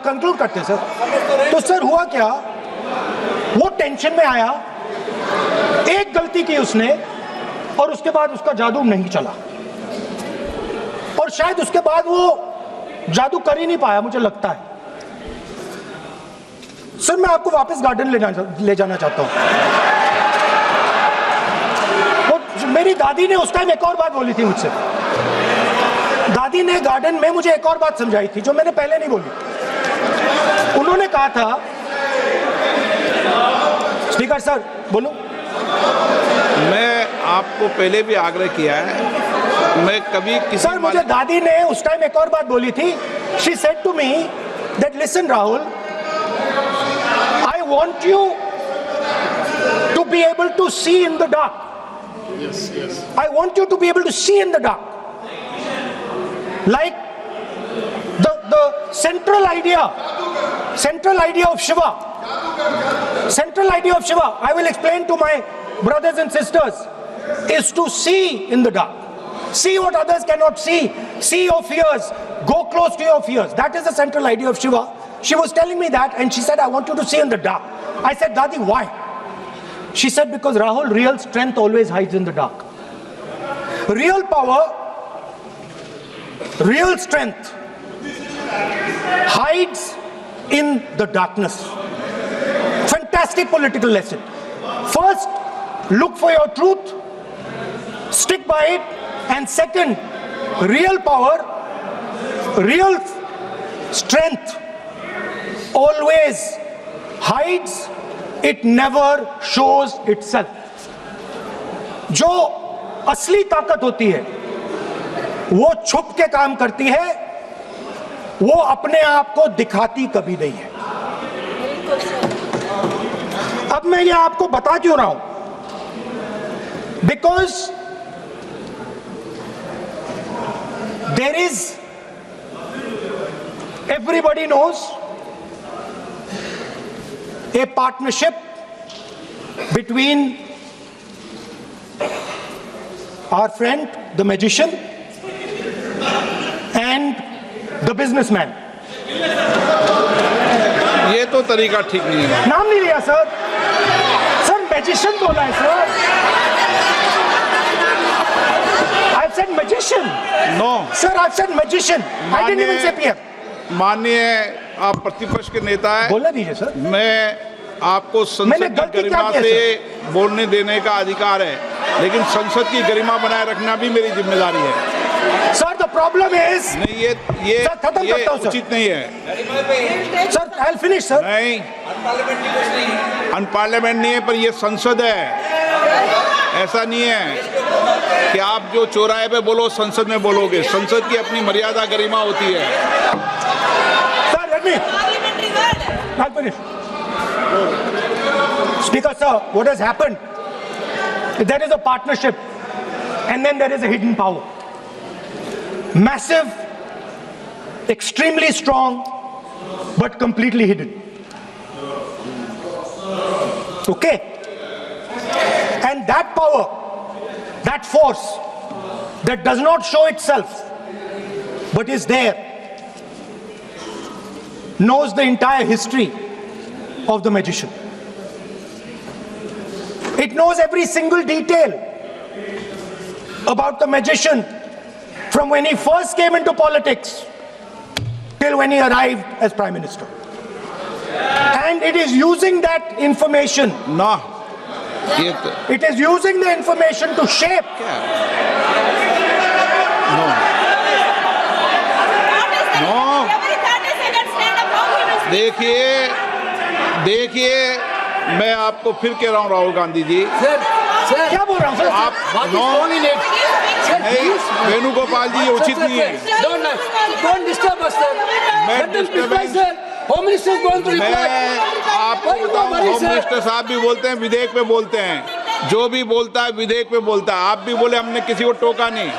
Conclude करते sir. तो sir हुआ क्या, वो टेंशन में आया, एक गलती की उसने, और उसके बाद उसका जादू नहीं चला, और शायद उसके बाद वो जादू कर ही नहीं पाया, मुझे लगता है। सर मैं आपको वापस गार्डन ले जाना चाहता हूं। मेरी दादी ने उस टाइम एक और बात बोली थी मुझसे। दादी ने गार्डन में मुझे एक और बात समझाई थी जो मैंने पहले नहीं बोली। उन्होंने कहा था, स्पीकर सर बोलो। मैं आपको पहले भी आग्रह किया है, मैं कभी किसी सर मुझे दादी ने उस टाइम एक और बात बोली थी। She said to me that listen Rahul, I want you to be able to see in the dark. I want you to be able to see in the dark. Like the central idea of Shiva. Central idea of Shiva, I will explain to my brothers and sisters, is to see in the dark. See what others cannot see. See your fears. Go close to your fears. That is the central idea of Shiva. She was telling me that, and she said, I want you to see in the dark. I said, Dadi, why? She said, because Rahul, real strength always hides in the dark. Real power, real strength hides in the darkness. Fantastic political lesson. First, look for your truth, stick by it, and second, real power, real strength always hides. It never shows itself. जो असली ताकत होती है वो छुप के काम करती है, वो अपने आप को दिखाती कभी नहीं है। अब मैं ये आपको बता क्यों रहा हूं? Because there is, everybody knows, a partnership between our friend the magician and the businessman. ये तो तरीका ठीक नहीं है। नाम नहीं लिया सर, सर मैजिशियन बोला है sir. I've said magician. No. Sir, I've said magician. I didn't even say PM. माननीय आप प्रतिपक्ष के नेता हैं, बोलने दीजिए सर। मैं आपको संसद की गरिमा से बोलने देने का अधिकार है, लेकिन संसद की गरिमा बनाए रखना भी मेरी जिम्मेदारी है। सर द प्रॉब्लम इज, नहीं ये उचित नहीं है। Sir I will finish sir. नहीं, अनपार्लियामेंट नहीं है, पर ये संसद है। ऐसा नहीं है कि आप जो चौराहे पे बोलो संसद में बोलोगे। संसद की अपनी मर्यादा गरिमा होती है। I'll finish. Speaker sir, what has happened? There is a partnership and then there is a hidden power. Massive, extremely strong, but completely hidden. Okay? And that power, that force that does not show itself but is there, knows the entire history of the magician. It knows every single detail about the magician from when he first came into politics till when he arrived as Prime Minister. And it is using that information. No. It is using the information to shape. No. देखिए मैं आपको फिर कह रहा हूँ Rahul Gandhi ji, sir क्या बोल रहा हूँ सर? आप नहीं, वेणुगोपाल जी ये उचित नहीं है। मैं आपको बताऊँ, होम मिनिस्टर साहब भी बोलते हैं, विधेयक पे बोलते हैं, जो भी बोलता है विधेयक पे बोलता है। आप भी बोले हमने किसी को टोका नहीं,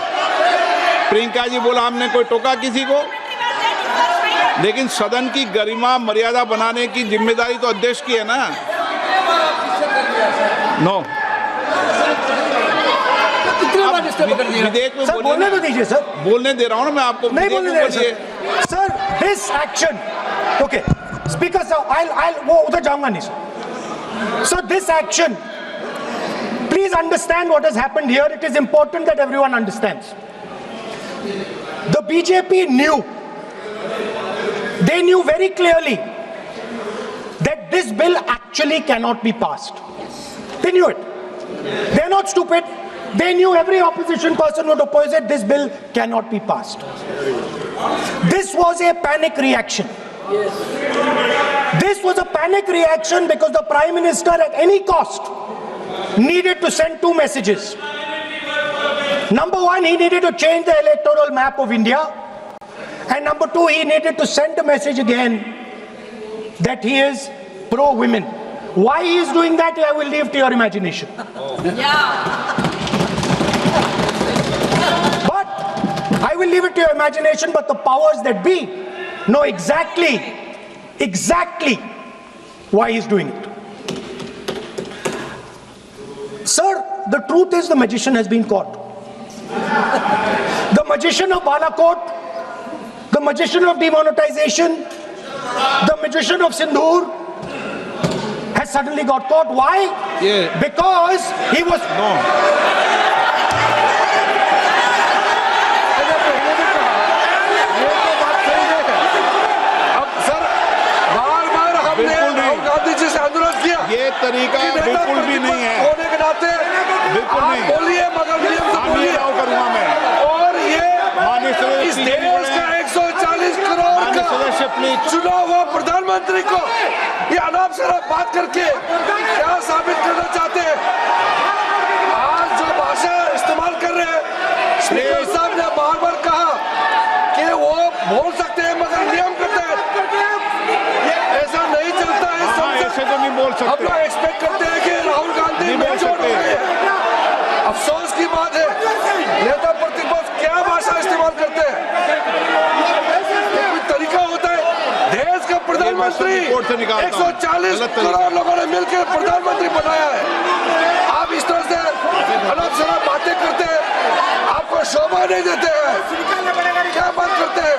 प्रियंका जी बोला हमने कोई टोका किसी को, लेकिन सदन की गरिमा मर्यादा बनाने की जिम्मेदारी तो अध्यक्ष की है ना। नो, विधेयक में बोलने तो दीजिए सर। बोलने दे रहा हूँ ना मैं आपको। नहीं बोलने दे रहा sir. This action Okay, Speaker sir, I'll वो उधर जाऊंगा नहीं sir. So this action, please understand what has happened here. It is important that everyone understands. The BJP knew, they knew very clearly that this bill actually cannot be passed. They knew it. They're not stupid. They knew every opposition person would oppose it. This bill cannot be passed. This was a panic reaction. This was a panic reaction because the Prime Minister at any cost needed to send two messages. Number one, he needed to change the electoral map of India. And number two, he needed to send a message again that he is pro-women. Why he is doing that, I will leave to your imagination. But I will leave it to your imagination, but the powers that be know exactly why he is doing it. Sir, the truth is the magician has been caught. The magician of Balakot, the magician of demonetization, the magician of Sindhur has suddenly got caught. Why? Yeah. Because he was... ये तरीका बिल्कुल भी नहीं है, होने के नाते बिल्कुल नहीं बोलिए, मगर नियम से बोलिए। करूंगा मैं। और ये माननीय सदस्य इस देश का 140 करोड़ का सदस्य प्लीज चुना हुआ प्रधानमंत्री को ये अनाप शराब बात करके क्या साबित करना चाहते हैं? आज जो भाषा इस्तेमाल कर रहे हैं, स्पीकर साहब ने बार-बार कहा कि वो बोल सकते हैं मगर नियम करते हैं। ऐसा नहीं चलता है। ऐसे तो नहीं बोल हम सकते। लोग एक्सपेक्ट करते हैं कि राहुल गांधी मैच्योर हो गए हैं। अफसोस की बात है, नेता प्रतिपक्ष क्या भाषा इस्तेमाल करते हैं। कोई तरीका होता है। देश का प्रधानमंत्री 140 करोड़ लोगों ने मिलकर प्रधानमंत्री बनाया है। आप इस तरह से अनाप शराब बातें करते हैं, आपको शोभा नहीं देते हैं। क्या बात करते हैं?